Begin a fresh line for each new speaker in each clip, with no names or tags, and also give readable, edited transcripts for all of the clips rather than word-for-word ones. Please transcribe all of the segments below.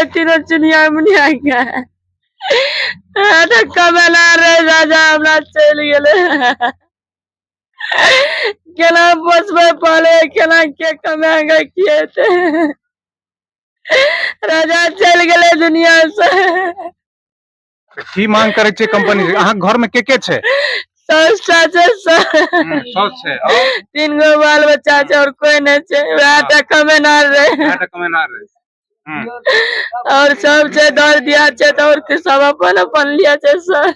तीनों चुनिया मुनिया के कमेला रे राजा हमरा चल गेले केना पोसबे पहले केना के कमाएगा किएते राजा चल गेले दुनिया से।
की मांग करे छे कंपनी से? अहाँ घर में के छे?
सास छे
सास छे और
3 गो बाल बच्चा छे और कोई नहीं छे, वह कमेनार रे और सब छे दर दिया छे तो और सब अपन अपन लिया छे सब।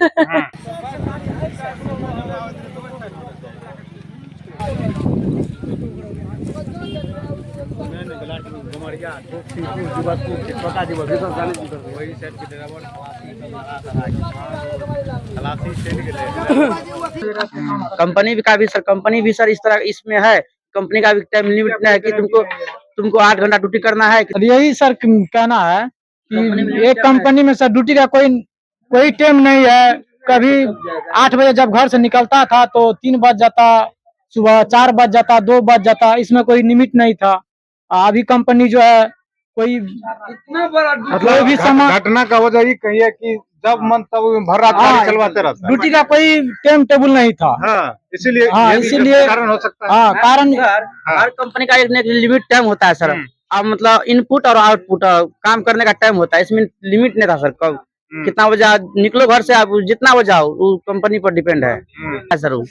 कंपनी का भी सर, कंपनी भी सर इस तरह इसमें है, कंपनी का भी टाइम लिमिट नहीं है कि तुमको 8 घंटा ड्यूटी करना है।
यही सर कहना है कि एक कंपनी में सर ड्यूटी का कोई टाइम नहीं है। कभी 8 बजे जब घर से निकलता था तो 3 बज जाता, सुबह 4 बज जाता, 2 बज जाता, इसमें कोई लिमिट नहीं था। अभी कंपनी जो है कोई
इतना बड़ा
मतलब भी
घटना का वजह ये कही है कि जब मन तब भर रात गाड़ी चलवाते रहता,
ड्यूटी का कोई टाइम टेबल नहीं था।
इसीलिए कारण हो सकता है।
कारण
हर कंपनी का एक लिमिट टाइम होता है सर। अब मतलब इनपुट और आउटपुट काम करने का टाइम होता है, इसमें लिमिट नहीं था सर। कब कितना बजे निकलो घर से, आप जितना बजे आओ वो कंपनी पर डिपेंड है सर।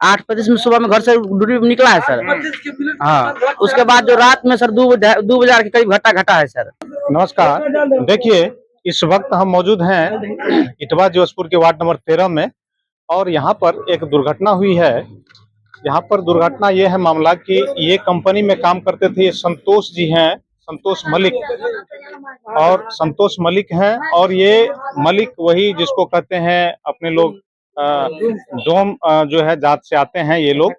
8:25 में सुबह में घर से ड्यूटी निकला है सर। हाँ, उसके बाद जो रात में सर 2 बजे के करीब घटा है सर।
नमस्कार, देखिए इस वक्त हम मौजूद हैं इटवा जोशपुर के वार्ड नंबर 13 में और यहाँ पर एक दुर्घटना हुई है। यहाँ पर दुर्घटना ये है मामला कि ये कंपनी में काम करते थे, ये संतोष जी हैं, संतोष मलिक। और संतोष मलिक हैं और ये मलिक वही जिसको कहते हैं अपने लोग डोम जो है जात से आते हैं ये लोग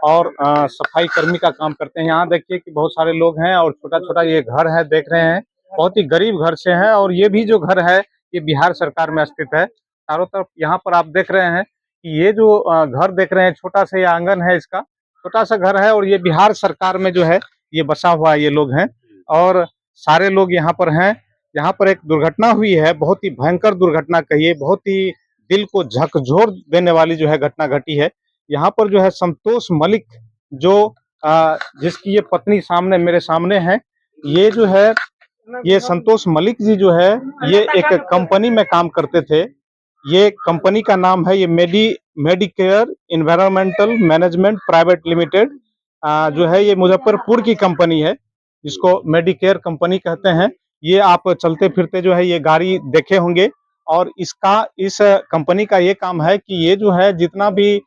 और सफाई कर्मी का काम करते हैं। यहाँ देखिए कि बहुत सारे लोग हैं और छोटा छोटा ये घर है, देख रहे हैं, बहुत ही गरीब घर से हैं। और ये भी जो घर है ये बिहार सरकार में स्थित है। चारों तरफ यहाँ पर आप देख रहे हैं कि ये जो घर देख रहे हैं, छोटा सा ये आंगन है, इसका छोटा सा घर है और ये बिहार सरकार में जो है ये बसा हुआ ये लोग हैं और सारे लोग यहाँ पर हैं। यहाँ पर एक दुर्घटना हुई है, बहुत ही भयंकर दुर्घटना कहिए, बहुत ही दिल को झकझोर देने वाली जो है घटना घटी है। यहाँ पर जो है संतोष मलिक जो जिसकी ये पत्नी सामने मेरे सामने है, ये जो है ये संतोष मलिक जी जो है ये एक कंपनी में काम करते थे। ये कंपनी का नाम है ये Medicare environmental management private limited जो है, ये मुजफ्फरपुर की कंपनी है जिसको मेडिकेयर कंपनी कहते हैं। ये आप चलते फिरते जो है ये गाड़ी देखे होंगे और इस कंपनी का ये काम है कि ये जो है जितना भी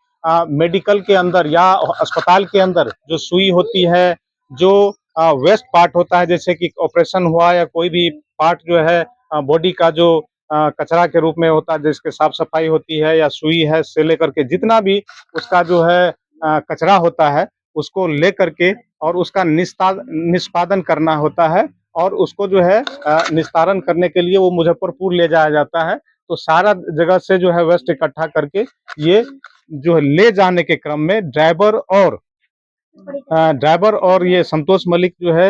मेडिकल के अंदर या अस्पताल के अंदर जो सुई होती है, जो वेस्ट पार्ट होता है, जैसे कि ऑपरेशन हुआ या कोई भी पार्ट जो है बॉडी का जो कचरा के रूप में होता है, जिसके साफ सफाई होती है या सुई है से लेकर के जितना भी उसका जो है कचरा होता है उसको ले करके और उसका निष्पादन करना होता है और उसको जो है निस्तारण करने के लिए वो मुजफ्फरपुर ले जाया जाता है। तो सारा जगह से जो है वेस्ट इकट्ठा करके ये जो है ले जाने के क्रम में ड्राइवर और ये संतोष मलिक जो है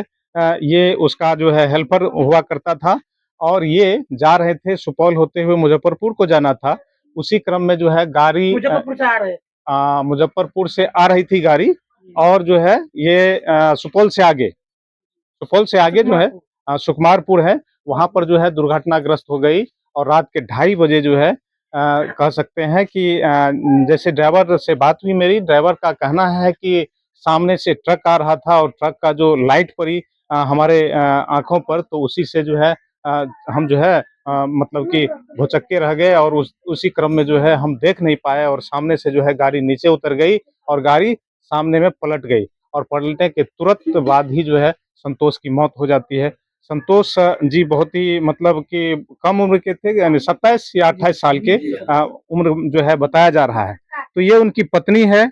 ये उसका जो है हेल्पर हुआ करता था और ये जा रहे थे, सुपौल होते हुए मुजफ्फरपुर को जाना था। उसी क्रम में जो है गाड़ी मुजफ्फरपुर से आ रही थी गाड़ी और जो है ये सुपौल से आगे जो है सुकुमारपुर है, वहां पर जो है दुर्घटनाग्रस्त हो गई और रात के 2:30 बजे जो है कह सकते हैं कि जैसे ड्राइवर से बात हुई मेरी, ड्राइवर का कहना है कि सामने से ट्रक आ रहा था और ट्रक का जो लाइट पड़ी हमारे आंखों पर, तो उसी से जो है हम जो है मतलब कि भौचक्के रह गए और उसी क्रम में जो है हम देख नहीं पाए और सामने से जो है गाड़ी नीचे उतर गई और गाड़ी सामने में पलट गई और पलटने के तुरंत बाद ही जो है संतोष की मौत हो जाती है। संतोष जी बहुत ही मतलब कि कम उम्र के थे, यानी 27 या 28 साल के उम्र जो है बताया जा रहा है। तो ये उनकी पत्नी है,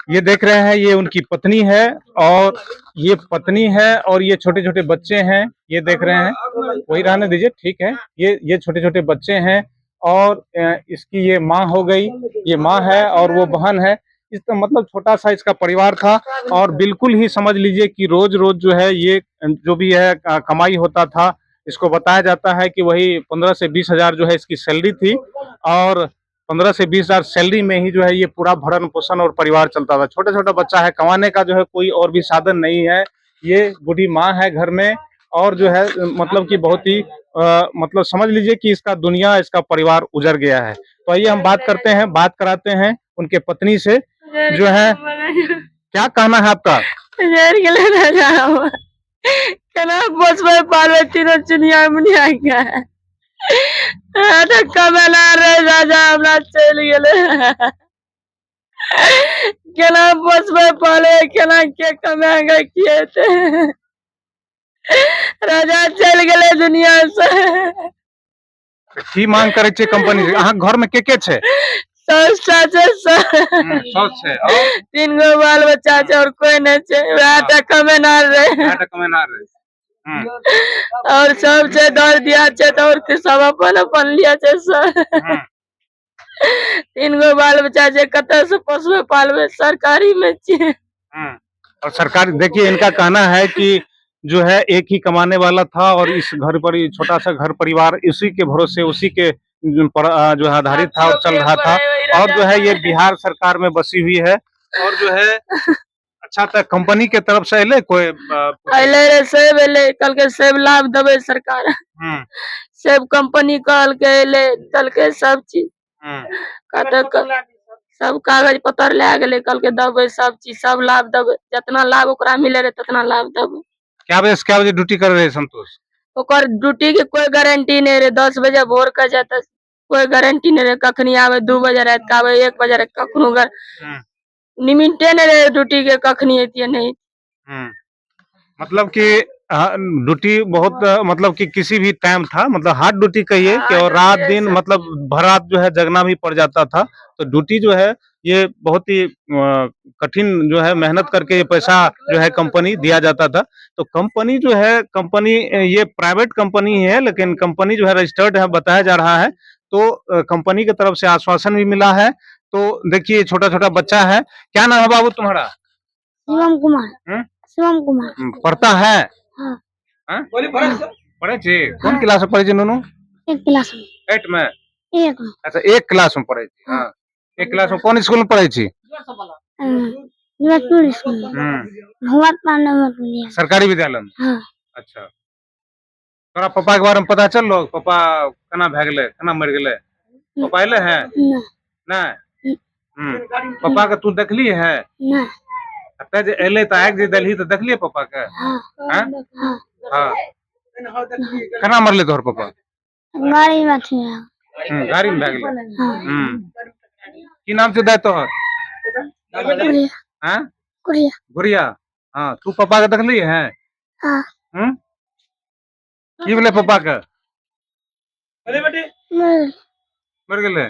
ये देख रहे हैं, ये उनकी पत्नी है और ये छोटे छोटे बच्चे हैं, ये देख रहे हैं, वही रहने दीजिए, ठीक है। ये छोटे छोटे बच्चे हैं और इसकी ये माँ हो गई, ये माँ है और वो बहन है। इस तो मतलब छोटा सा इसका परिवार था और बिल्कुल ही समझ लीजिए कि रोज रोज जो है ये जो भी है कमाई होता था, इसको बताया जाता है कि वही 15 से 20 हजार जो है इसकी सैलरी थी और 15 से 20 हजार सैलरी में ही जो है ये पूरा भरण पोषण और परिवार चलता था। छोटा छोटा बच्चा है, कमाने का जो है कोई और भी साधन नहीं है। ये बूढ़ी माँ है घर में और जो है मतलब कि बहुत ही मतलब समझ लीजिए कि इसका दुनिया, इसका परिवार उजड़ गया है। तो आइए हम बात करते हैं, बात कराते हैं उनके पत्नी से जो है। क्या कहना है आपका?
केना पोसबै पालबै तीनों चिनिया मुनिया के कमेला रे राजा हमरा चलि गेलै। केना पोसबै पालबै, केना के कमाएगा खिएतै। राजा चलि गेलै दुनिया से।
की मांग करे छे कंपनी से? अहाँ घर में के छे?
साउस छै,
साउस छै और
3 गो बाल बच्चा छै और कोई नहीं छै। वएह टा कमेनार रहे और सब छै दर दिया छै तो और सब अपन अपन लिया छै सब। 3 गो बाल बच्चा छै, कतऽ से पोसबै पालबै, सरकारी में छियै।
और सरकार देखिए, इनका कहना है कि जो है एक ही कमाने वाला था और इस घर पर छोटा सा घर परिवार इसी के भरोसे, उसी के जो है आधारित था और चल रहा था। और जो है ये बिहार सरकार में बसी हुई है और जो है अच्छा था। कंपनी के तरफ से अले कोई
अले रे सेब अले, कल के सेब लाभ देवे सरकार। सेब कंपनी कल के अले, कल के सब चीज सब कागज पत्र ले गेले, कल के दबे सब चीज, सब लाभ देवे, जितना लाभ ओकरा मिले रहे तितना लाभ देवे।
क्या बजे ड्यूटी कर रहे संतोष?
ओकर ड्यूटी के कोई गारंटी नहीं रहे। 10 बजे भोर के जाता, कोई गारंटी नहीं रहे। कखनी आवे 2 बजे रात के आवे, 1 बजे रात कखनो लिमिटे नहीं रहे ड्यूटी के, कखनी एतिए नहीं।
मतलब कि ड्यूटी बहुत मतलब कि किसी भी टाइम था, मतलब हार्ड ड्यूटी कहिए कि और रात दिन मतलब भर रात जो है जगना भी पड़ जाता था। तो ड्यूटी जो है ये बहुत ही कठिन जो है मेहनत करके ये पैसा जो है कंपनी दिया जाता था। तो कंपनी जो है, कंपनी ये प्राइवेट कंपनी है लेकिन कंपनी जो है रजिस्टर्ड है बताया जा रहा है। तो कंपनी की तरफ से आश्वासन भी मिला है। तो देखिए छोटा छोटा बच्चा है। क्या नाम है बाबू तुम्हारा?
शिवम कुमार। शिवम कुमार
पढ़ता है?
हाँ।
पढ़े छे? कौन क्लास में पढ़े छे नूनू?
1 क्लास में।
8 में?
1 में।
अच्छा 1 क्लास में पढ़े छे। हाँ 1 क्लास में कौन स्कूल में पढ़े छे?
युवकपुर स्कूल में। भगवत पांडव
सरकारी विद्यालय में?
हाँ।
अच्छा, तोरा पापा के बारे में पता चल लो? पापा केना भ गेले, केना मर गेले? पापा अइले हैं? नहीं। पापा के तू देखली है?
नहीं।
ते जे अइले त आग जे देलही त देखलिए पापा के?
हाँ।
हाँ। केना मरले तोहर पापा?
गाड़ी में थे।
गाड़ी में भ गेले। की नाम छै दाय तोहर? हैं?
गुड़िया।
गुड़िया। हाँ, तू पापा के देखली है?
हाँ।
की भेले पापा के? मर गेले।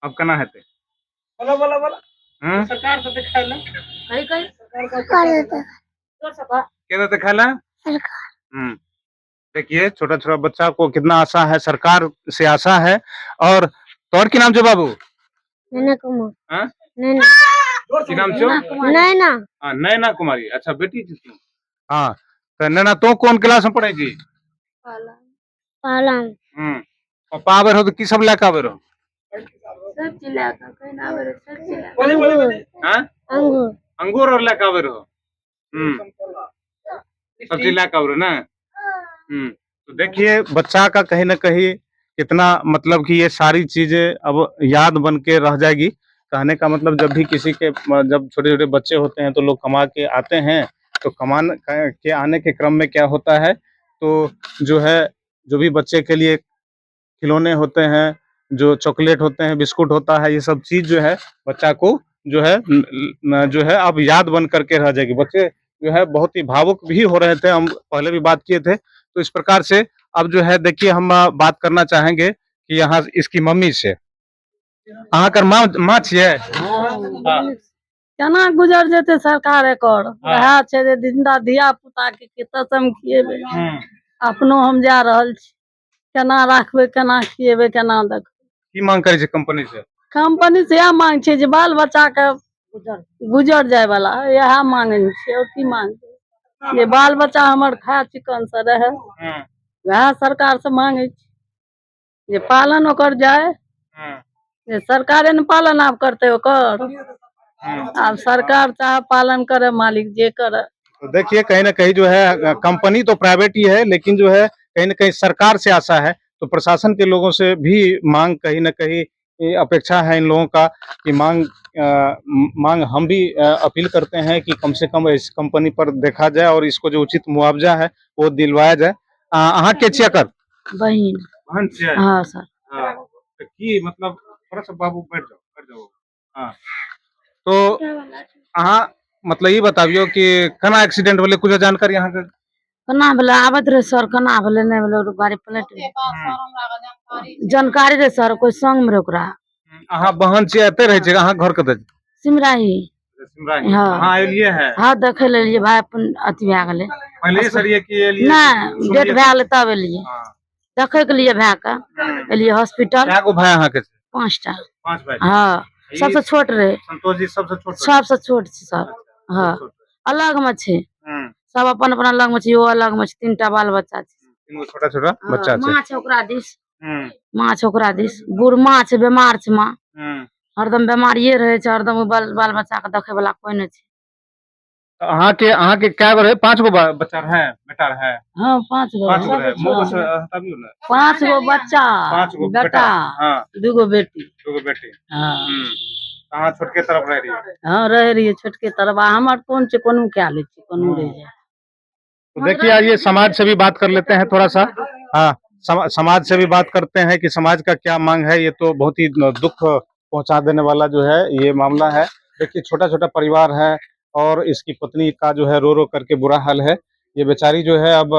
अब केना हेतै?
सरकार से दिखाई ले कहीं
के देते खाए ला?
सरकार।
देखिए छोटा छोटा बच्चा को कितना आशा है, सरकार से आशा है। और तोर की नाम छो बाबू?
नैना कुमार।
हाँ?
नैना।
की नाम छो?
नैना।
हाँ नैना कुमारी। अच्छा बेटी छी तू? हाँ तो नैना तो कौन क्लास में पढ़े छी?
पहला।
पापा आवे रहो तो की सब लेके आवे रहो?
सब चीज लेके, कोई ना आवे रे, सब चीज लेके।
हाँ?
अंगूर।
अंगूर और लेके आवे रहो? सब चीज लेके आवे रहो ना? तो देखिए बच्चा का कहीं ना कहीं कितना मतलब कि ये सारी चीजें अब याद बन के रह जाएगी। कहने का मतलब जब भी किसी के, जब छोटे छोटे बच्चे होते हैं तो लोग कमा के आते हैं, तो कमान के आने के क्रम में क्या होता है, तो जो है जो भी बच्चे के लिए खिलौने होते हैं, जो चॉकलेट होते हैं, बिस्कुट होता है, ये सब चीज जो है बच्चा को जो है अब याद बन करके रह जाएगी। बच्चे जो है बहुत ही भावुक भी हो रहे थे, हम पहले भी बात किए थे। तो इस प्रकार से अब जो है देखिए हम बात करना चाहेंगे कि यहाँ इसकी मम्मी से। अहाँ कर माँ छिए?
केना गुजर जेते सरकार एकर? वएह छै जे जिंदा धिया पुता के कतऽ हम खिएबै? अपनो हम जा रहल छी, केना राखबै, केना खिएबै, केना देखबै?
की मांग करे छै कंपनी से?
कंपनी से यह मांग छै जे बाल बच्चा के गुजर जाय वाला, यह मांगे छै। और की मांग? ये बाल बच्चा हमर खा चिकन से रहे, वह सरकार से मांगे जे पालन ओकर जाए, जे सरकारे ने पालन आप करते ओकर, अब सरकार चाहे पालन करे, मालिक जे करे।
तो देखिए कहीं ना कहीं जो है कंपनी तो प्राइवेट ही है, लेकिन जो है कहीं ना कहीं सरकार से आशा है, तो प्रशासन के लोगों से भी मांग कहीं ना कहीं ये अपेक्षा है इन लोगों का कि मांग हम भी अपील करते हैं कि कम से कम इस कंपनी पर देखा जाए और इसको जो उचित मुआवजा है वो दिलवाया जाए। अहाँ के छियै कर
बहिन।
बहन छियै?
हाँ सर।
हाँ, तो की मतलब थोड़ा सा बाबू बैठ जाओ। हाँ, तो अहाँ मतलब ये बताबियो कि केना एक्सीडेंट भेलै, कुछ जानकारी अहाँ के?
केना भेलै आबैत रहे सर, केना भेलै नहीं भेलै, गाड़ी पलट गेलै। जानकारी रहे सर, कोई संग में रहे ओकरा।
अहाँ बहन छियै, एते रहे छियै, अहाँ घर कतऽ छै?
सिमराही।
सिमराही।
हाँ।
अहाँ एलियै है?
हाँ देखे ले लिए भाई, अपन अथी भए गेलै।
पहले सर ये कि एलियै?
नहीं डेट भए गेलै तब एलियै,
हाँ।
देखे के लिए भए के एलियै हॉस्पिटल।
कए गो भाई अहाँ के छै?
5टा।
5 भाई।
हाँ सबसे छोट रहे।
संतोष जी सबसे छोट?
सबसे छोट छै सर। हाँ अलग में छै, सब अपन अपन अलग में छै, वो अलग में छै, 3टा बाल बच्चा छै।
3 गो छोटा छोटा बच्चा छै।
माँ छै ओकरा दिस, माँ छै ओकरा दिस, बूढ़ माँ छै, बीमार छै माँ, हरदम बीमारिये रहे छै, हरदम बाल बच्चा के देखे वाला कोई नहीं छै।
अहाँ के कए गो रहे? 5 गो बच्चा है, बेटा है?
हाँ 5 गो।
5 गो रहे। मुंह से हटाबियो ना।
5 गो बच्चा,
5 गो
बेटा,
हाँ
2 गो बेटी।
2 गो बेटी।
हाँ
अहाँ छोटके तरफ रह रही?
हाँ रह रही छोटके तरफ। हमर कौन छै, कोनो क्या ले छै, कोनो रह जाए।
तो देखिए आइए समाज से भी बात कर लेते हैं थोड़ा सा। हाँ, समाज से भी बात करते हैं कि समाज का क्या मांग है। ये तो बहुत ही दुख पहुंचा देने वाला जो है ये मामला है। देखिए छोटा छोटा परिवार है और इसकी पत्नी का जो है रो रो करके बुरा हाल है। ये बेचारी जो है अब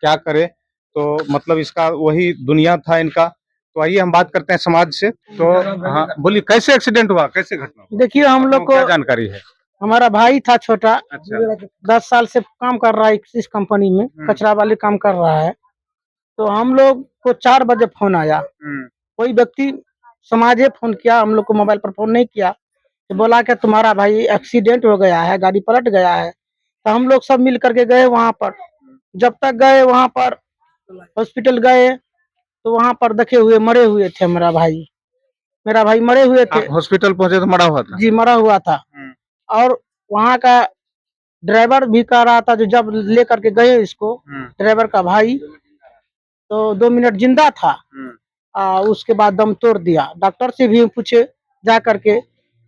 क्या करे, तो मतलब इसका वही दुनिया था इनका। तो आइए हम बात करते हैं समाज से। तो हाँ बोलिए, कैसे एक्सीडेंट हुआ, कैसे घटना हुआ?
देखिए हम लोग
क्या
को,
जानकारी है?
हमारा भाई था छोटा,
अच्छा।
10 साल से काम कर रहा है इस कंपनी में, कचरा वाले काम कर रहा है। तो हम लोग को 4 बजे फोन आया, कोई व्यक्ति समाजे फोन किया, हम लोग को मोबाइल पर फोन नहीं किया, तो बोला कि तुम्हारा भाई एक्सीडेंट हो गया है, गाड़ी पलट गया है। तो हम लोग सब मिल करके गए वहां पर। जब तक गए वहां पर, हॉस्पिटल गए तो वहां पर देखे हुए मरे हुए थे मेरा भाई मरे हुए थे।
हॉस्पिटल पहुंचे तो मरा हुआ था?
जी मरा हुआ था। और वहाँ का ड्राइवर भी कह रहा था, जो जब लेकर के गए इसको, ड्राइवर का भाई, तो 2 मिनट जिंदा था, उसके बाद दम तोड़ दिया। डॉक्टर से भी पूछे जा करके,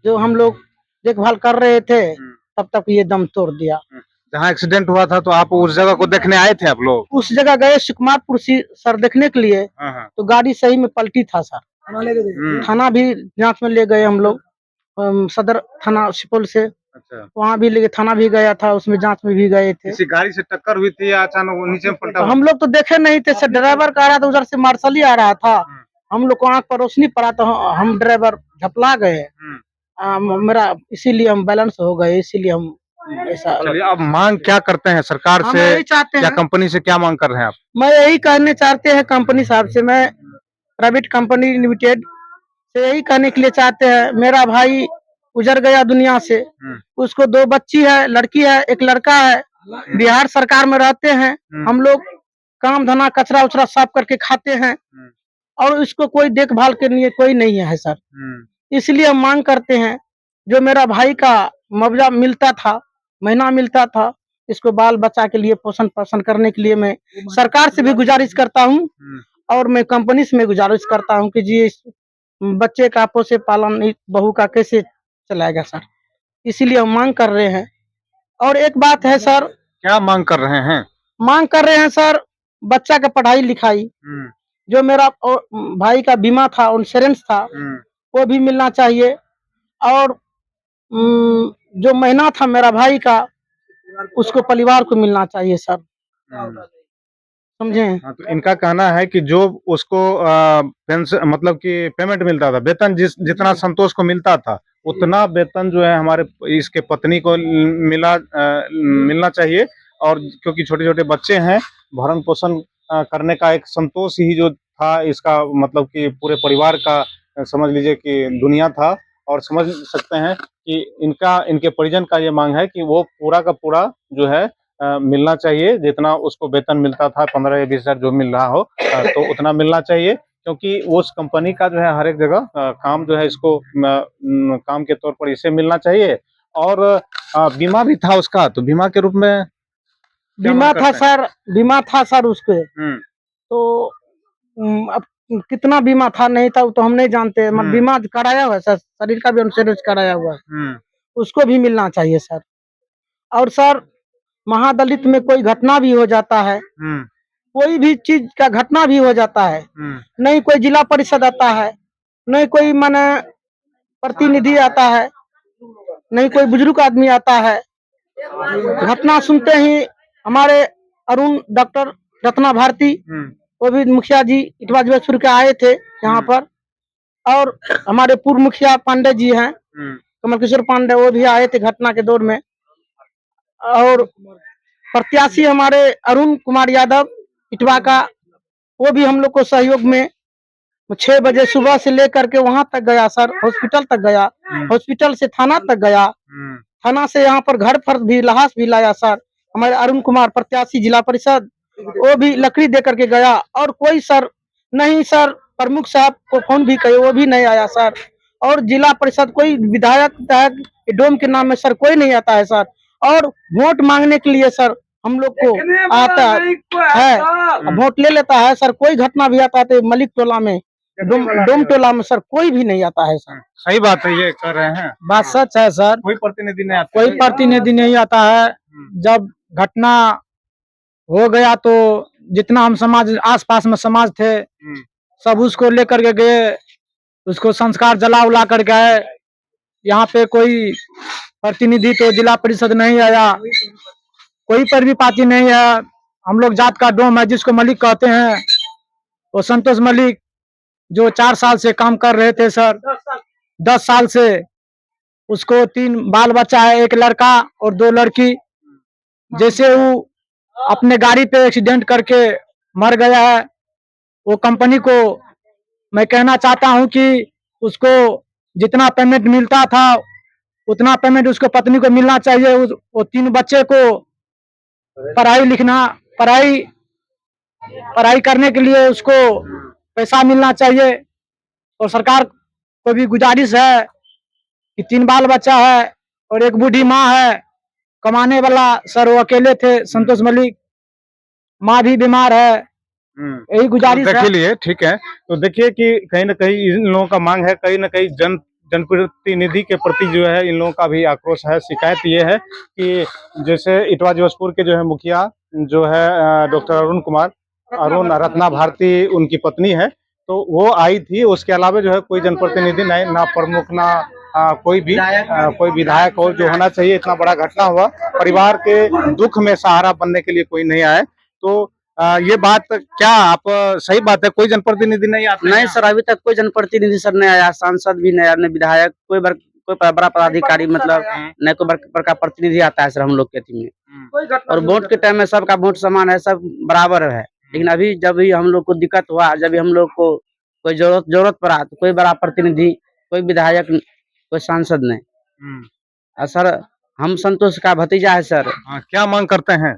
जो हम लोग देखभाल कर रहे थे तब तक ये दम तोड़ दिया।
जहाँ एक्सीडेंट हुआ था तो आप उस जगह को देखने आए थे आप लोग?
उस जगह गए सुकुमारपुर सर देखने के लिए, तो गाड़ी सही में पलटी था सर। थाना भी जांच में ले गए हम लोग, सदर थाना सुपौल से।
अच्छा।
वहाँ भी लेके थाना भी गया था, उसमें जांच में भी गए थे।
किसी गाड़ी से टक्कर हुई थी या अचानक वो नीचे में पलटा?
तो हम लोग तो देखे नहीं थे सर, ड्राइवर कह रहा था उधर से मार्शल ही आ रहा था। हम लोग को आंख पर रोशनी पड़ा तो हम ड्राइवर झपला गए। मेरा इसीलिए हम बैलेंस हो गए, इसीलिए हम ऐसा।
चलिए अब मांग क्या करते हैं सरकार
हम
से
यही चाहते
या
हैं,
कंपनी से, क्या मांग कर रहे हैं आप?
मैं यही कहने चाहते हैं कंपनी साहब से, मैं प्राइवेट कंपनी लिमिटेड से यही कहने के लिए चाहते हैं, मेरा भाई गुजर गया दुनिया से, उसको 2 बच्ची है, लड़की है, एक लड़का है, बिहार सरकार में रहते हैं। हम लोग काम धंधा कचरा उचरा साफ करके खाते हैं और इसको कोई देखभाल के लिए कोई नहीं है सर। इसलिए हम मांग करते हैं, जो मेरा भाई का मुआवजा मिलता था, महीना मिलता था, इसको बाल बच्चा के लिए पोषण पोषण करने के लिए मैं सरकार से भी गुजारिश करता हूँ और मैं कंपनी से मैं गुजारिश करता हूँ कि जी इस बच्चे का पोषे पालन बहू का कैसे चलाएगा सर। इसीलिए हम मांग कर रहे हैं। और एक बात है सर।
क्या मांग कर रहे हैं?
मांग कर रहे हैं सर, बच्चा का पढ़ाई लिखाई, जो मेरा भाई का बीमा था, इंश्योरेंस था, वो भी मिलना चाहिए। और जो महीना था मेरा भाई का, उसको परिवार को मिलना चाहिए सर, समझे?
हाँ, तो इनका कहना है कि जो उसको पेंशन मतलब कि पेमेंट मिलता था, वेतन जितना संतोष को मिलता था, उतना वेतन जो है हमारे इसके पत्नी को मिलना चाहिए। और क्योंकि छोटे छोटे बच्चे हैं, भरण पोषण करने का एक संतोष ही जो था इसका, मतलब कि पूरे परिवार का समझ लीजिए कि दुनिया था। और समझ सकते हैं कि इनके परिजन का ये मांग है कि वो पूरा का पूरा जो है मिलना चाहिए, जितना उसको वेतन मिलता था 15 या 20 हजार जो मिल रहा हो, तो उतना मिलना चाहिए, क्योंकि उस कंपनी का जो है हर एक जगह काम जो है इसको काम के तौर पर इसे मिलना चाहिए। और बीमा भी था उसका, तो बीमा के रूप में क्या
बीमा
मांग
था
करते हैं?
सर, बीमा था सर उसके,
हम्म,
तो अब कितना बीमा था नहीं था वो तो हम नहीं जानते, मगर बीमा कराया हुआ है सर, शरीर का भी इंश्योरेंस कराया हुआ है,
हम्म,
उसको भी मिलना चाहिए सर। और सर महादलित में कोई घटना भी हो जाता है,
हम्म,
कोई भी चीज का घटना भी हो जाता है, नहीं कोई जिला परिषद आता है, नहीं कोई माने प्रतिनिधि आता है, नहीं कोई बुजुर्ग आदमी आता है, घटना सुनते ही हमारे अरुण डॉक्टर रत्ना भारती, वो भी मुखिया जी इटवा जबलपुर के आए थे यहाँ पर, और हमारे पूर्व मुखिया पांडे जी हैं, कमल किशोर पांडे, वो भी आए थे घटना के दौर में। और प्रत्याशी हमारे अरुण कुमार यादव इटवा का, वो भी हम लोग को सहयोग में 6 बजे सुबह से लेकर के वहां तक गया सर, हॉस्पिटल तक गया, हॉस्पिटल से थाना तक गया, थाना से यहाँ पर घर पर भी लाश भी लाया सर। हमारे अरुण कुमार प्रत्याशी जिला परिषद, वो भी लकड़ी दे करके गया, और कोई सर नहीं सर, प्रमुख साहब को फोन भी किए, वो भी नहीं आया सर। और जिला परिषद कोई विधायक डोम के नाम में सर कोई नहीं आता है सर, और वोट मांगने के लिए सर हम लोग को आता है, वोट ले लेता है सर। कोई घटना भी आता है तो मलिक टोला में, डोम टोला में सर कोई भी नहीं आता है सर।
सही बात है, ये कर रहे हैं।
बात सच है सर,
कोई प्रतिनिधि नहीं आता,
कोई प्रतिनिधि नहीं आता है। जब घटना हो गया तो जितना हम समाज आसपास में समाज थे सब उसको लेकर के गए, उसको संस्कार जला उला कर गए। यहाँ पे कोई प्रतिनिधि तो जिला परिषद नहीं आया, कोई पर भी पार्टी नहीं है। हम लोग जात का डोम है जिसको मलिक कहते हैं, वो संतोष मलिक जो 4 साल से काम कर रहे थे सर, 10 साल से, उसको 3 बाल बच्चा है, 1 लड़का और 2 लड़की। जैसे वो अपने गाड़ी पे एक्सीडेंट करके मर गया है, वो कंपनी को मैं कहना चाहता हूं कि उसको जितना पेमेंट मिलता था उतना पेमेंट उसको पत्नी को मिलना चाहिए। वो 3 बच्चे को पढ़ाई पढ़ाई करने के लिए उसको पैसा मिलना चाहिए। और सरकार को भी गुजारिश है कि 3 बाल बच्चा है और 1 बूढ़ी माँ है, कमाने वाला सर वो अकेले थे संतोष मलिक, माँ भी बीमार है, यही गुजारिश
देख
है।
लिए, ठीक है। तो देखिए कि कहीं ना कहीं इन लोगों का मांग है, कहीं ना कहीं जनप्रतिनिधि के प्रति जो है इन लोगों का भी आक्रोश है। शिकायत ये है कि जैसे इटवा जबलपुर के जो है मुखिया जो है डॉक्टर अरुण रत्ना भारती उनकी पत्नी है, तो वो आई थी, उसके अलावा जो है कोई जनप्रतिनिधि नहीं, ना प्रमुख, ना कोई विधायक हो जो होना चाहिए। इतना बड़ा घटना हुआ, परिवार के दुख में सहारा बनने के लिए कोई नहीं आए। तो ये बात क्या आप सही बात है, कोई जनप्रतिनिधि नहीं आता?
नहीं सर, अभी तक कोई जनप्रतिनिधि सर नहीं आया, सांसद भी नहीं आया, न विधायक, कोई बड़ा पदाधिकारी, मतलब न कोई बड़का प्रतिनिधि आता है सर हम लोग के टीम में। और वोट के टाइम में सबका वोट समान है, सब बराबर है। लेकिन अभी जब भी हम लोग को दिक्कत हुआ, जब भी हम लोग को कोई जरूरत पड़ा, तो कोई बड़ा प्रतिनिधि, कोई विधायक, कोई सांसद नहीं। और सर हम संतोष का भतीजा है सर।
क्या मांग करते हैं?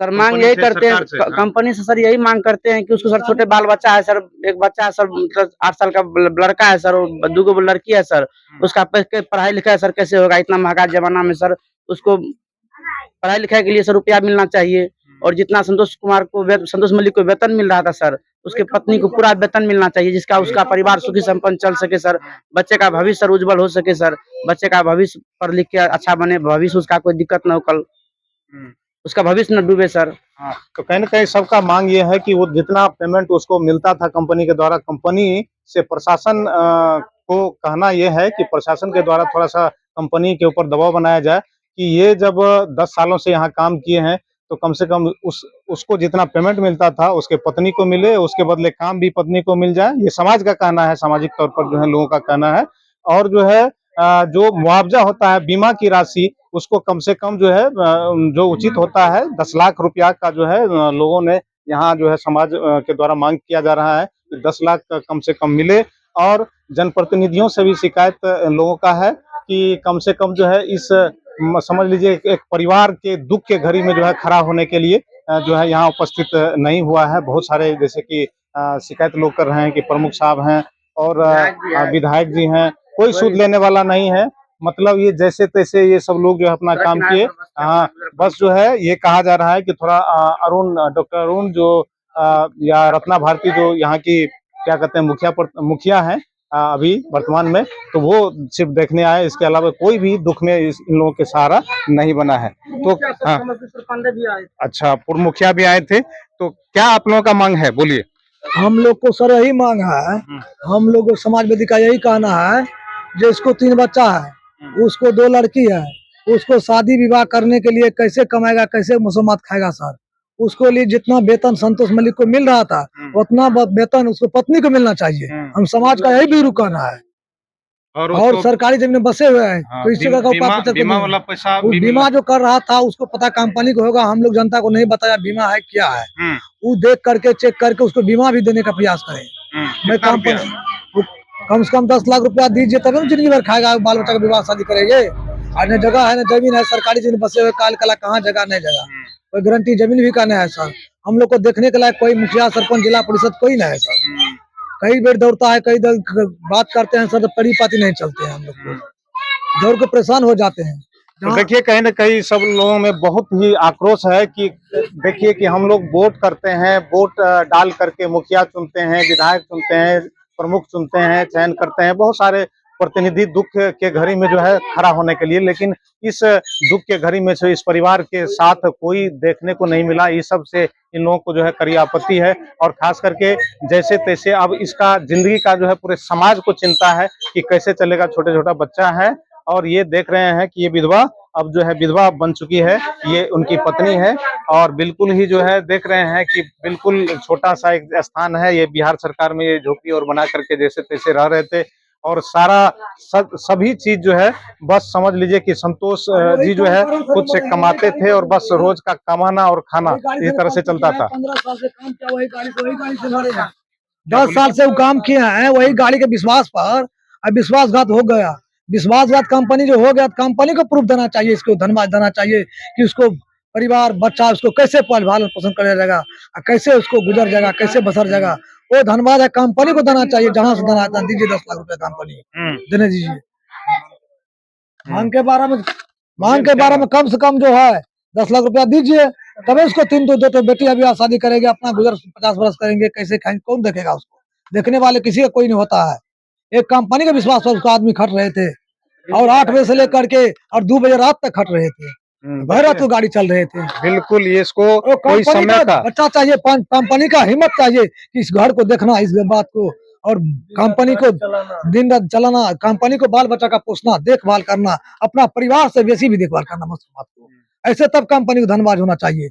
सर मांग यही करते हैं कंपनी से, सर यही मांग करते हैं कि उसको सर छोटे बाल बच्चा है सर, 1 बच्चा है सर, मतलब 8 साल का लड़का है सर, और 2 लड़की है सर, उसका पढ़ाई लिखाई सर कैसे होगा इतना महंगा जमाना में सर। उसको पढ़ाई लिखाई के लिए सर रुपया मिलना चाहिए। और जितना संतोष मलिक को वेतन मिल रहा था सर, उसके पत्नी को पूरा वेतन मिलना चाहिए, जिसका उसका परिवार सुखी संपन्न चल सके सर, बच्चे का भविष्य सर उज्जवल हो सके सर, बच्चे का भविष्य पढ़ लिख के अच्छा बने, भविष्य उसका कोई दिक्कत न हो, कल उसका भविष्य न डूबे सर।
तो कहीं ना कहीं सबका मांग ये है कि वो जितना पेमेंट उसको मिलता था कंपनी के द्वारा, कंपनी से प्रशासन को कहना यह है कि प्रशासन के द्वारा थोड़ा सा कंपनी के ऊपर दबाव बनाया जाए कि ये जब 10 सालों से यहाँ काम किए हैं तो कम से कम उसको जितना पेमेंट मिलता था उसके पत्नी को मिले, उसके बदले काम भी पत्नी को मिल जाए। ये समाज का कहना है, सामाजिक तौर पर जो है लोगों का कहना है। और जो है जो मुआवजा होता है, बीमा की राशि, उसको कम से कम जो है जो उचित होता है 10 लाख रुपया का जो है लोगों ने यहाँ जो है समाज के द्वारा मांग किया जा रहा है कि 10 लाख कम से कम मिले। और जनप्रतिनिधियों से भी शिकायत लोगों का है कि कम से कम जो है इस समझ लीजिए एक परिवार के दुख के घड़ी में जो है खड़ा होने के लिए जो है यहाँ उपस्थित नहीं हुआ है। बहुत सारे जैसे कि शिकायत लोग कर रहे हैं कि प्रमुख साहब हैं और विधायक जी हैं, कोई सूद लेने वाला नहीं है। मतलब ये जैसे तैसे ये सब लोग जो है अपना काम किए। हाँ, बस जो है ये कहा जा रहा है कि थोड़ा डॉक्टर अरुण जो या रत्ना भारती जो यहाँ की क्या कहते हैं मुखिया हैं अभी वर्तमान में, तो वो सिर्फ देखने आए, इसके अलावा कोई भी दुख में इन लोगों के सहारा नहीं बना है। तो अच्छा, पूर्व मुखिया भी आए थे, तो क्या आप लोगों का मांग है, बोलिए।
हम लोग को सर यही मांग है, हम लोग समाजवादी का यही कहना है, जिसको 3 बच्चा है, उसको 2 लड़की है, उसको शादी विवाह करने के लिए कैसे कमाएगा, कैसे मुसम्मत खाएगा सर। उसको लिए जितना वेतन संतोष मलिक को मिल रहा था उतना वेतन उसको पत्नी को मिलना चाहिए। हम समाज का यही भी कहना है। और सरकारी जमीन में बसे हुए हैं, तो इस जगह का
बीमा वाला पैसा
बीमा जो कर रहा था उसको पता कंपनी को होगा, हम लोग जनता को नहीं बताया बीमा है क्या है। वो देख करके चेक करके उसको बीमा भी देने का प्रयास करें। मैं कम से कम 10 लाख रुपया दीजिए, तभी ना जिंदगी भर खाएगा, बाल बच्चा का विवाह शादी करेंगे। और न जगह है न जमीन है, सरकारी जमीन बसे हुए, काल कला कहाँ जगह नहीं जगह, कोई गारंटी जमीन भी का नहीं है सर। हम लोग को देखने के लायक कोई मुखिया सरपंच जिला परिषद कोई नहीं है सर। कई बेर दौड़ता है, कई बात करते हैं सर, तो परी पाती नहीं चलते हैं, हम लोग को दौड़ के परेशान हो जाते हैं।
तो देखिए कहीं न कहीं सब लोगों में बहुत ही आक्रोश है कि देखिए कि हम लोग वोट करते हैं, वोट डाल करके मुखिया चुनते हैं, विधायक चुनते हैं, प्रमुख चुनते हैं, चयन करते हैं, बहुत सारे प्रतिनिधि दुख के घड़ी में जो है खड़ा होने के लिए, लेकिन इस दुख के घड़ी में से इस परिवार के साथ कोई देखने को नहीं मिला। इस सब से इन लोगों को जो है कड़ी आपत्ति है, और खास करके जैसे तैसे अब इसका जिंदगी का जो है पूरे समाज को चिंता है कि कैसे चलेगा। छोटे छोटा बच्चा है और ये देख रहे हैं कि ये विधवा अब जो है विधवा बन चुकी है, ये उनकी पत्नी है, और बिल्कुल ही जो है देख रहे हैं कि बिल्कुल छोटा सा एक स्थान है, ये बिहार सरकार में ये झोपड़ी और बना करके जैसे तैसे रह रहे थे, और सभी चीज जो है बस समझ लीजिए कि संतोष जी जो है खुद से कमाते थे और बस रोज का कमाना और खाना इस तरह से चलता था।
15 साल से काम किया, वही गाड़ी से लड़े हैं। 10 साल से वो काम किए हैं वही गाड़ी के विश्वास पर, अब विश्वासघात हो गया। विश्वासघात कंपनी जो हो गया, कंपनी को प्रूफ देना चाहिए, इसको धन्यवाद देना चाहिए कि उसको परिवार बच्चा उसको कैसे पालन पोषण कर जाएगा, कैसे उसको गुजर जाएगा, कैसे बसर जाएगा, वो धन्यवाद है कंपनी को देना चाहिए। जहां से देना दीजिए 10 लाख रुपए कंपनी देने दीजिए। मांग के बारे में कम से कम जो है 10 लाख रुपया दीजिए, तभी उसको 3 दो बेटी अभी शादी करेंगे, अपना गुजर 50 वर्ष करेंगे, कैसे खाएंगे, कौन देखेगा उसको। देखने वाले किसी का कोई नहीं होता है। एक कंपनी के विश्वास पर उसको आदमी खट रहे थे, और 8 बजे से लेकर के और 2 बजे रात तक खट रहे थे, भर रात गाड़ी चल रहे थे।
बिल्कुल, ये इसको कोई समय का
बच्चा चाहिए, कंपनी का हिम्मत चाहिए कि इस घर को देखना, इस बात को, और कंपनी को दिन रात चलाना, कंपनी को बाल बच्चा का पोसना, देखभाल करना, अपना परिवार से बेसी भी देखभाल करना मस्त बात को। ऐसे तब कंपनी को धन्यवाद होना चाहिए।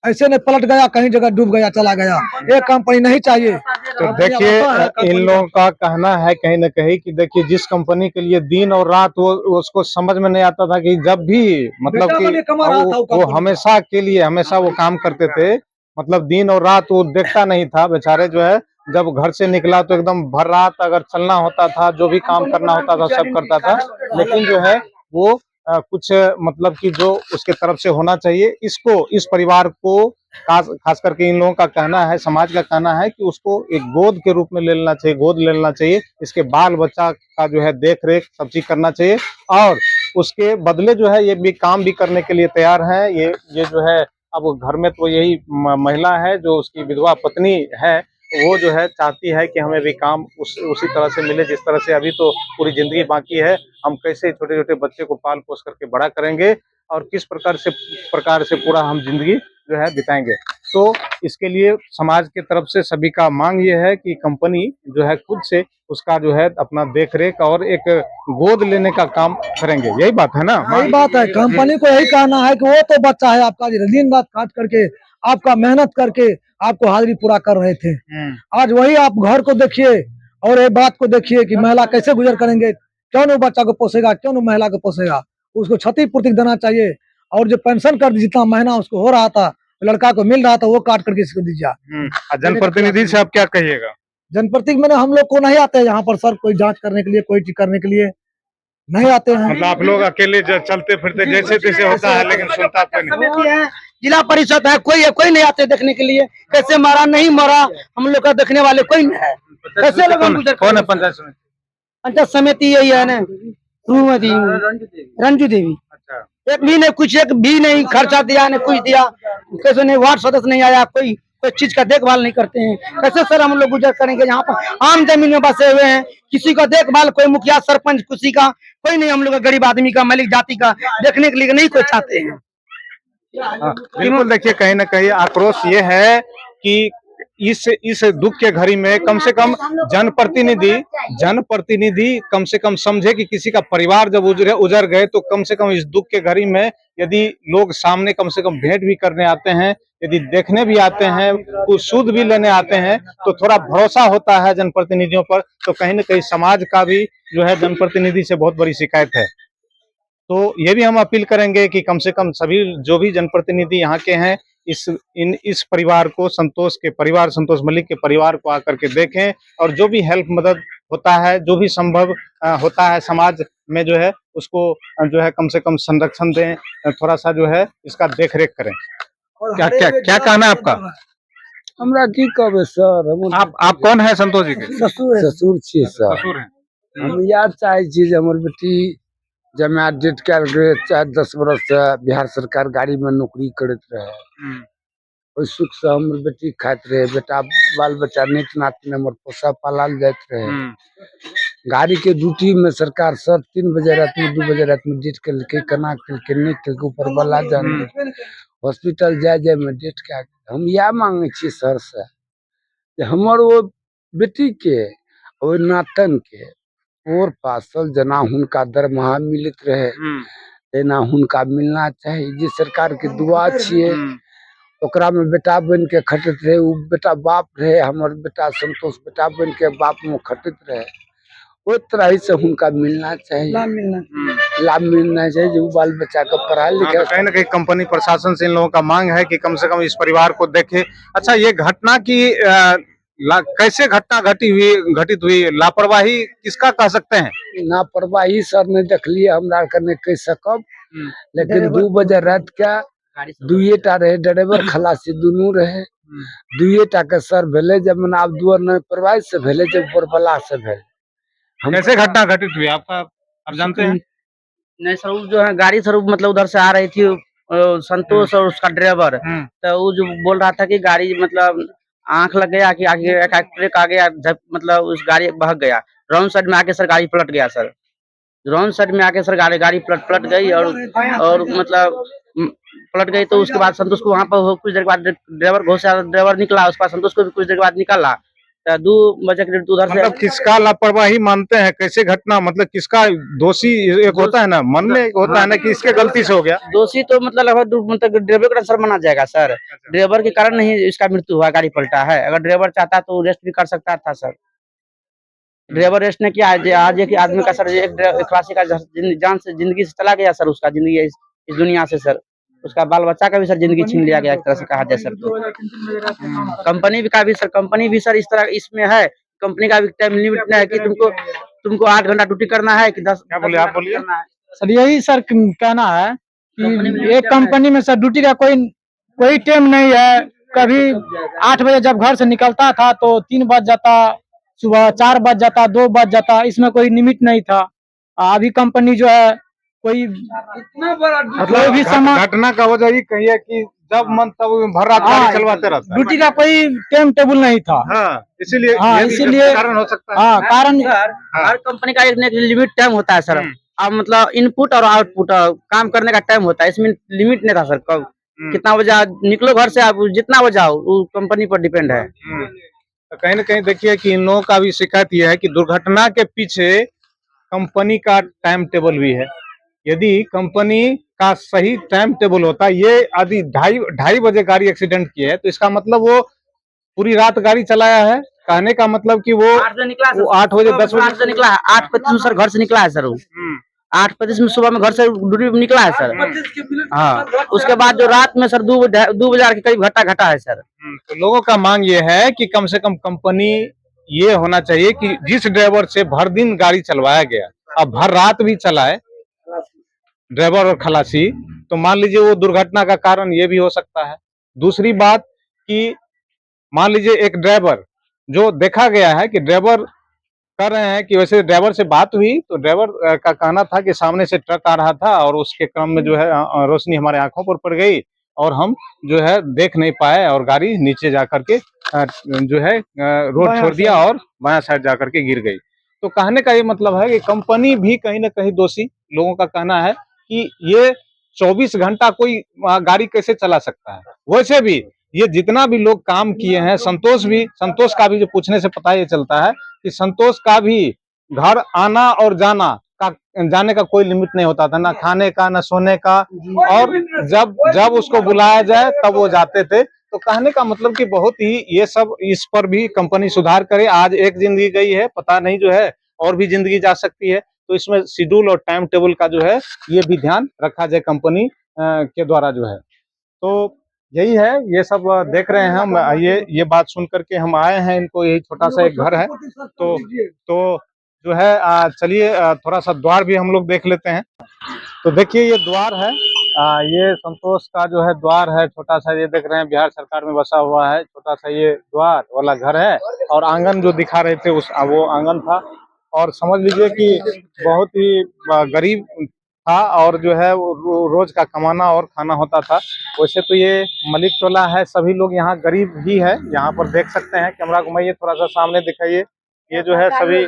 ऐसे नहीं पलट गया, कहीं जगह डूब गया, चला गया, एक कंपनी नहीं चाहिए।
तो देखिए इन लोगों का कहना है कहीं न कहीं कि देखिए जिस कंपनी के लिए दिन और रात वो उसको समझ में नहीं आता था कि जब भी मतलब कि वो हमेशा के लिए हमेशा वो काम करते थे, मतलब दिन और रात वो देखता नहीं था बेचारे जो है। जब घर से निकला तो एकदम भर रात अगर चलना होता था, जो भी काम करना होता था सब करता था, लेकिन जो है वो कुछ मतलब कि जो उसके तरफ से होना चाहिए, इसको इस परिवार को खास करके इन लोगों का कहना है, समाज का कहना है कि उसको एक गोद के रूप में ले लेना चाहिए, गोद ले लेना चाहिए। इसके बाल बच्चा का जो है देख रेख सब चीज करना चाहिए, और उसके बदले जो है ये भी काम भी करने के लिए तैयार है। ये जो है अब घर में तो यही महिला है जो उसकी विधवा पत्नी है, वो जो है चाहती है कि हमें भी काम उसी तरह से मिले जिस तरह से अभी तो पूरी जिंदगी बाकी है। हम कैसे छोटे छोटे बच्चे को पाल पोस करके बड़ा करेंगे और किस प्रकार से पूरा हम जिंदगी जो है बिताएंगे। तो इसके लिए समाज के तरफ से सभी का मांग ये है कि कंपनी जो है खुद से उसका जो है अपना देख रेख और एक गोद लेने का काम करेंगे। यही बात है ना?
यही बात है, कंपनी को यही कहना है कि वो तो बच्चा है आपका, दिन रात काट करके आपका मेहनत करके आपको हाजिरी पूरा कर रहे थे। आज वही आप घर को देखिए और ये बात को देखिए कि महिला कैसे गुजर करेंगे, क्यों न बच्चा को पोसेगा, क्यों न महिला को पोसेगा। उसको क्षतिपूर्ति देना चाहिए, और जो पेंशन कर जितना महीना उसको हो रहा था, लड़का को मिल रहा था, वो काट करके इसको दीजिए।
जनप्रतिनिधि से आप क्या कहिएगा?
जनप्रतिनिधि मैंने हम लोग को नहीं आते यहाँ पर सर, कोई जांच करने के लिए, कोई चीज करने के लिए। नहीं आते हैं।
मतलब आप लोग अकेले चलते फिरते जैसे तैसे होता है, लेकिन सुनता कोई नहीं।
समिति है, जिला परिषद है, कोई नहीं आते देखने के लिए, कैसे मारा नहीं मारा हम लोग का देखने वाले कोई नहीं है। कैसे लोग हम गुजर
कौन है पंचायत समिति?
पंचायत समिति यही है ना, श्रीमती रंजू देवी।
अच्छा,
एक भी नहीं, कुछ एक भी नहीं खर्चा दिया, नहीं कुछ दिया, कैसे नहीं, वार्ड सदस्य नहीं आया, कोई चीज का देखभाल नहीं करते हैं। कैसे सर हम लोग गुजर करेंगे? यहाँ पर आम जमीन में बसे हुए हैं, किसी का देखभाल, कोई मुखिया सरपंच किसी का कोई नहीं, हम लोग का गरीब आदमी का, मलिक जाति का देखने के लिए नहीं कोई चाहते हैं।
बिल्कुल। देखिए, कहीं ना कहीं आक्रोश ये है कि इस दुख के घड़ी में कम से कम जनप्रतिनिधि कम से कम समझे कि किसी का परिवार जब उजर गए, तो कम से कम इस दुख के घड़ी में यदि लोग सामने कम से कम भेंट भी करने आते हैं, यदि देखने भी आते हैं, कुछ सूद भी लेने आते हैं, तो थोड़ा भरोसा होता है जनप्रतिनिधियों पर। तो कहीं ना कहीं समाज का भी जो है जनप्रतिनिधि से बहुत बड़ी शिकायत है। तो ये भी हम अपील करेंगे कि कम से कम सभी जो भी जनप्रतिनिधि यहाँ के हैं, इस परिवार को, संतोष मलिक के परिवार को आकर के देखें, और जो भी हेल्प मदद होता है, जो भी संभव होता है समाज में जो है, उसको जो है कम से कम संरक्षण दें, थोड़ा सा जो है इसका देख रेख करें। क्या कहना है आपका?
हमरा की कहबे सर,
आप कौन है संतोष जी के?
ससुर छियै सर।
ससुर हैं।
हम यार चाहे छी जे हमर बेटी जमात डेट कैल रहे, 4-10 बरस से बिहार सरकार गाड़ी में नौकरी करत रहे, ओइ सुख से हमर बेटी खाइत रहे, बेटा बाल बच्चा नीक नात में हमर पोसा पालाल जाइत रहे। गाड़ी के ड्यूटी में सरकार सर 3 बजे रात में 2 बजे रात में डेट के केना के नहीं के ऊपर वाला जाने। हॉस्पिटल जाए में डेट के हम या मांगे छी सर से जे हमर वो बेटी के ओ नातन के और पासल जना हुनका दरमाहा मिलत रहे, तेना हुनका मिलना चाहिए। जे सरकार के दुआ छिए, ओकरा में बेटा बन के खटत रहे, उ बेटा बाप रहे, हमर बेटा संतोष बेटा बन के बाप में खटत रहे, ओ तरह से हुनका मिलना चाहिए, लाभ मिलना चाहिए, जो बाल बच्चा का पढ़ाई लिखाई।
कहीं ना कहीं कंपनी प्रशासन से इन लोगों का मांग है कि कम से कम इस परिवार को देखे। अच्छा, ये घटना की कैसे घटना घटित हुई, लापरवाही किसका कह सकते हैं?
लापरवाही सर ने देख लिया, हमरा करने कह सकब, लेकिन 2 बजे रात के 2टा रहे ड्राइवर खलासी दुनू रहे, 2टा के सर भेले, जब मैंने आप दुआर न परवाही से भेले, जब बरबला से भेले।
कैसे घटना घटित हुई आप जानते हैं?
नहीं सर, वो जो है गाड़ी सर मतलब उधर से आ रही थी, संतोष और उसका ड्राइवर, तो वो जो बोल रहा था कि गाड़ी मतलब आंख लग गया कि आगे ट्रक आ गया, मतलब उस गाड़ी बहक गया, रॉन्ग साइड में आके सर गाड़ी पलट गया सर, रॉन्ग साइड में आके सर गाड़ी पलट गई, और मतलब पलट गई। तो उसके बाद संतोष को वहाँ पर कुछ देर बाद ड्राइवर निकला, उसके बाद संतोष को भी कुछ देर बाद निकाला, 2 बजे के उधर से।
मतलब किसका लापरवाही मानते हैं? कैसे घटना, मतलब किसका दोषी? एक होता है ना मन में, एक होता है ना कि इसके गलती से हो गया।
दोषी तो मतलब ड्राइवर का सर माना जाएगा सर, ड्राइवर के कारण नहीं इसका मृत्यु हुआ, गाड़ी पलटा है। अगर ड्राइवर चाहता तो रेस्ट भी कर सकता था सर, ड्राइवर रेस्ट ने किया। आज एक आदमी का सर, एक खलासी का जान से जिंदगी से चला गया सर, उसका जिंदगी इस दुनिया से सर, उसका बाल बच्चा का भी सर जिंदगी छीन लिया गया, एक तरह से कहा जाए सर। तो कंपनी भी सर इस तरह इसमें है, कंपनी का भी टाइम लिमिट है कि तुमको 8 घंटा ड्यूटी करना है कि 10।
क्या बोले आप? बोलिए
सर, यही सर कहना है कि एक कंपनी में सर ड्यूटी का कोई टाइम नहीं है। कभी 8 बजे जब घर से निकलता था तो 3 बज जाता, सुबह 4 बज जाता, 2 बज जाता, इसमें कोई लिमिट नहीं था। अभी कंपनी जो है कोई
मतलब भी घटना का वजह ये कही है कि जब मन तब भर रात गाड़ी चलवाते रहता है,
ड्यूटी का कोई टाइम टेबल नहीं था।
इसीलिए कारण हो सकता है।
कारण
हर कंपनी का एक लिमिट टाइम होता है सर, अब मतलब इनपुट और आउटपुट काम करने का टाइम होता है, इसमें लिमिट नहीं था सर। कब कितना बजे निकलो घर से, आप जितना बजे आओ, वो कंपनी पर डिपेंड है।
तो कहीं ना कहीं देखिए कि इन लोगों का भी शिकायत यह है कि दुर्घटना के पीछे कंपनी का टाइम टेबल भी है। यदि कंपनी का सही टाइम टेबल होता, ये यदि 2:30 बजे गाड़ी एक्सीडेंट की है, तो इसका मतलब वो पूरी रात गाड़ी चलाया है। कहने का मतलब कि वो
8 बजे निकला,
8 बजे 10 बजे
निकला है, 8:35 सर घर से निकला है सर, वो 8:35 में सुबह में घर से ड्यूटी निकला है सर। हाँ, उसके बाद जो रात में सर 2 बजे के करीब घटा है सर।
तो लोगों का मांग ये है कि कम से कम कंपनी ये होना चाहिए कि जिस ड्राइवर से भर दिन गाड़ी चलवाया गया, अब भर रात भी चलाए ड्राइवर और खलासी, तो मान लीजिए वो दुर्घटना का कारण ये भी हो सकता है। दूसरी बात कि मान लीजिए एक ड्राइवर, जो देखा गया है कि ड्राइवर कर रहे हैं कि वैसे ड्राइवर से बात हुई तो ड्राइवर का कहना था कि सामने से ट्रक आ रहा था और उसके क्रम में जो है रोशनी हमारे आंखों पर पड़ गई और हम जो है देख नहीं पाए और गाड़ी नीचे जा करके जो है रोड छोड़ दिया और बायां साइड जा करके गिर गई। तो कहने का ये मतलब है कि कंपनी भी कहीं ना कहीं दोषी, लोगों का कहना है कि ये 24 घंटा कोई गाड़ी कैसे चला सकता है। वैसे भी ये जितना भी लोग काम किए हैं, संतोष का भी जो पूछने से पता ये चलता है कि संतोष का भी घर आना और जाने का कोई लिमिट नहीं होता था, ना खाने का ना सोने का, और जब उसको बुलाया जाए तब वो जाते थे। तो कहने का मतलब कि बहुत ही ये सब, इस पर भी कंपनी सुधार करे। आज एक जिंदगी गई है, पता नहीं जो है और भी जिंदगी जा सकती है, तो इसमें शेड्यूल और टाइम टेबल का जो है ये भी ध्यान रखा जाए कंपनी के द्वारा जो है। तो यही है, ये सब देख रहे हैं हम। ये बात सुन करके हम आए हैं, इनको यही छोटा सा एक घर है तो जो है चलिए थोड़ा सा द्वार भी हम लोग देख लेते हैं। तो देखिए ये द्वार है, ये संतोष का जो है द्वार है, छोटा सा, ये देख रहे हैं बिहार सरकार में बसा हुआ है, छोटा सा ये द्वार वाला घर है। और आंगन जो दिखा रहे थे वो आंगन था, और समझ लीजिए कि बहुत ही गरीब था और जो है वो रोज का कमाना और खाना होता था। वैसे तो ये मलिक टोला है, सभी लोग यहाँ गरीब ही है। यहाँ पर देख सकते हैं, कैमरा घुमाइए थोड़ा सा, सामने दिखाइए। ये जो है सभी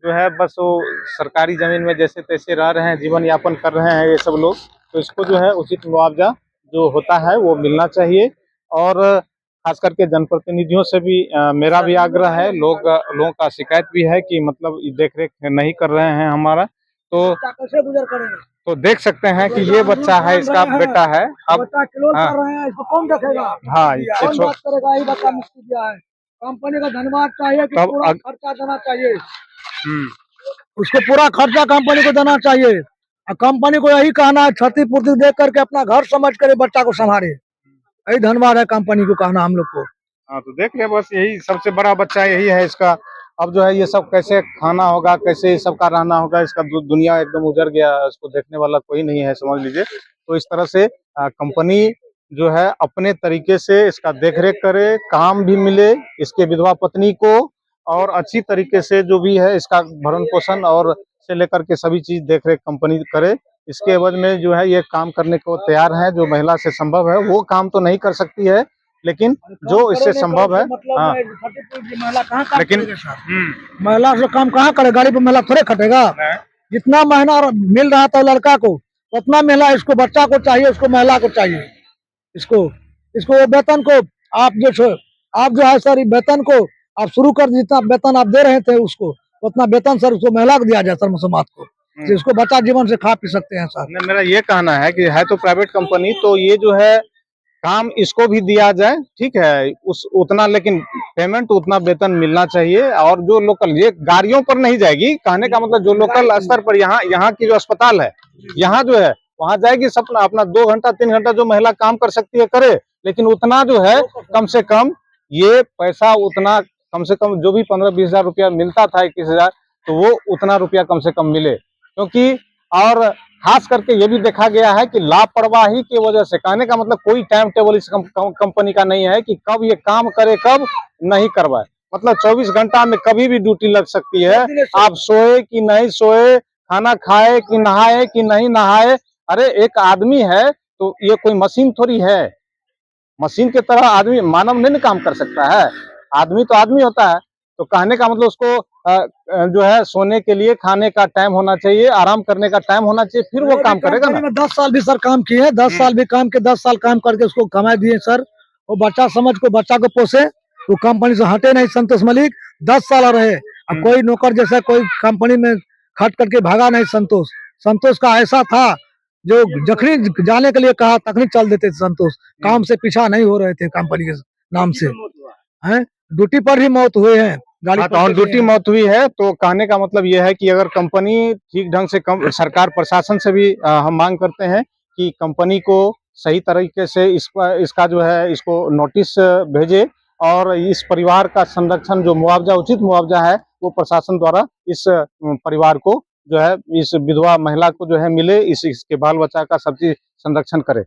जो है बस वो सरकारी जमीन में जैसे तैसे रह रहे हैं, जीवन यापन कर रहे हैं ये सब लोग। तो इसको जो है उचित मुआवजा जो होता है वो मिलना चाहिए। और खास करके जनप्रतिनिधियों से भी मेरा भी आग्रह है, लोगों का शिकायत भी है कि मतलब देख रेख नहीं कर रहे हैं हमारा।
कैसे गुजर करेंगे?
तो देख सकते हैं कि ये बच्चा है, इसका बेटा है। अब
बच्चा किलो
हाँ।
कर रहे हैं, इसको कौन रखेगा?
हाँ,
कौन बात करेगा? ये बच्चा मुक्ति दिया है, कंपनी का धन्यवाद चाहिए कि पूरा खर्चा देना चाहिए, उसको पूरा खर्चा कंपनी को देना चाहिए। और कंपनी को यही कहना है, क्षतिपूर्ति दे करके अपना घर समझ कर बच्चा को संभाले। यही धन्यवाद है कंपनी को कहना हम लोग को।
हाँ, तो देख रहे बस यही सबसे बड़ा बच्चा यही है इसका। अब जो है ये सब कैसे खाना होगा, कैसे इस सब का रहना होगा, इसका दुनिया एकदम उजड़ गया, इसको देखने वाला कोई नहीं है, समझ लीजिए। तो इस तरह से कंपनी जो है अपने तरीके से इसका देखरेख करे, काम भी मिले इसके विधवा पत्नी को, और अच्छी तरीके से जो भी है इसका भरण पोषण और से लेकर के सभी चीज देखरेख कंपनी करे। इसके एवज में जो है ये काम करने को तैयार है। जो महिला से संभव है वो काम तो नहीं कर सकती है, लेकिन जो इससे संभव है, हाँ,
महिला कहाँ काम
लेकिन
करेगी? महिला से काम कहाँ करे? गाड़ी पे महिला थोड़े खटेगा। जितना महीना मिल रहा था लड़का को, उतना महिला इसको, बच्चा को चाहिए, उसको महिला को चाहिए। इसको वेतन को आप जो है सर, वेतन को आप शुरू कर, जितना वेतन आप दे रहे थे उसको, उतना वेतन सर उसको महिला को दिया जाए सर, मुसलमान को, जिसको बच्चा जीवन से खा पी सकते हैं सर।
मेरा ये कहना है कि है तो प्राइवेट कंपनी, तो ये जो है काम इसको भी दिया जाए, ठीक है, उतना, लेकिन पेमेंट उतना वेतन मिलना चाहिए। और जो लोकल, ये गाड़ियों पर नहीं जाएगी, कहने का मतलब जो लोकल स्तर पर यहाँ की जो अस्पताल है, यहाँ जो है वहाँ जाएगी, सब अपना 2 घंटा 3 घंटा जो महिला काम कर सकती है करे, लेकिन उतना जो है कम से कम ये पैसा, उतना कम से कम जो भी 15-20 हजार रुपया मिलता था, 21 हजार, तो वो उतना रुपया कम से कम मिले। क्योंकि और खास करके ये भी देखा गया है कि लापरवाही की वजह से, कहने का मतलब कोई टाइम टेबल इस कंपनी का नहीं है कि कब ये काम करे कब नहीं करवाए। मतलब 24 घंटा में कभी भी ड्यूटी लग सकती है, आप सोए कि नहीं सोए, खाना खाए कि नहीं नहाए। अरे एक आदमी है तो ये कोई मशीन थोड़ी है, मशीन की तरह आदमी, मानव नहीं काम कर सकता है, आदमी तो आदमी होता है। तो कहने का मतलब उसको जो है सोने के लिए, खाने का टाइम होना चाहिए, आराम करने का टाइम होना चाहिए, फिर वो काम करेगा ना।
10 साल भी सर काम किए हैं, 10 साल भी काम के, 10 साल काम करके उसको कमा दिए सर। वो बच्चा समझ को बच्चा को पोसे, वो कंपनी से हटे नहीं संतोष मलिक, 10 साल रहे। अब कोई नौकर जैसा कोई कंपनी में खट करके भागा नहीं संतोष का ऐसा था, जो जखनी जाने के लिए कहा तखनी चल देते थे संतोष, काम से पीछा नहीं हो रहे थे कंपनी के नाम से। हैं, ड्यूटी पर ही मौत हुए हैं, गाड़ी पर
और ड्यूटी मौत हुई है। तो कहने का मतलब यह है कि अगर कंपनी ठीक ढंग से, सरकार प्रशासन से भी हम मांग करते हैं कि कंपनी को सही तरीके से इसका जो है इसको नोटिस भेजे, और इस परिवार का संरक्षण, जो मुआवजा, उचित मुआवजा है, वो प्रशासन द्वारा इस परिवार को जो है इस विधवा महिला को जो है मिले, इसके बाल बच्चा का सब चीज संरक्षण करे।